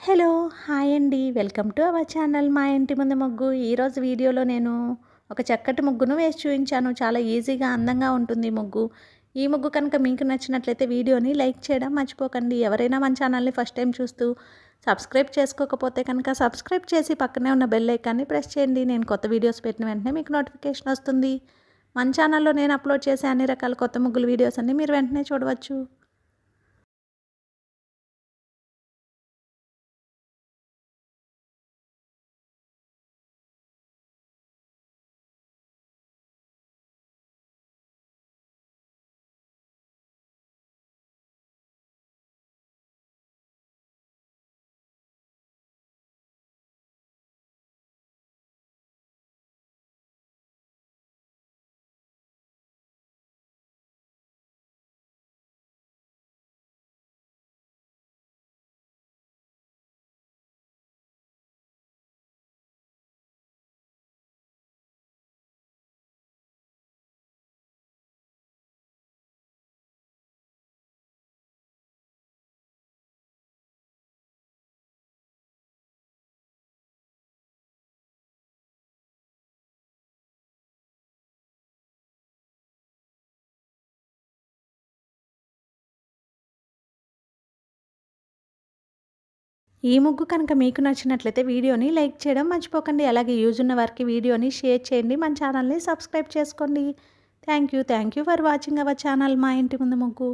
Hello! Hi అండి. Welcome to our channel మా ఇంటి ముందు ముగ్గు. ఈరోజు వీడియోలో నేను ఒక చక్కటి ముగ్గును వేసి చూయించాను. చాలా ఈజీగా, అందంగా ఉంటుంది ఈ ముగ్గు. ఈ ముగ్గు కనుక మీకు నచ్చినట్లయితే వీడియోని లైక్ చేయడం మర్చిపోకండి. ఎవరైనా మన ఛానల్ని ఫస్ట్ టైం చూస్తూ సబ్స్క్రైబ్ చేసుకోకపోతే కనుక సబ్స్క్రైబ్ చేసి పక్కనే ఉన్న బెల్ ఐకాన్ని ప్రెస్ చేయండి. నేను కొత్త వీడియోస్ పెట్టిన వెంటనే మీకు నోటిఫికేషన్ వస్తుంది. మన ఛానల్లో నేను అప్లోడ్ చేసే అన్ని రకాల కొత్త ముగ్గుల వీడియోస్ అన్నీ మీరు వెంటనే చూడవచ్చు. ఈ ముగ్గు కనుక మీకు నచ్చినట్లయితే వీడియోని లైక్ చేయడం మర్చిపోకండి. అలాగే యూజ్ ఉన్న వారికి వీడియోని షేర్ చేయండి. మన ఛానల్ని సబ్స్క్రైబ్ చేసుకోండి. Thank you for watching our channel మా ఇంటి ముందు ముగ్గు.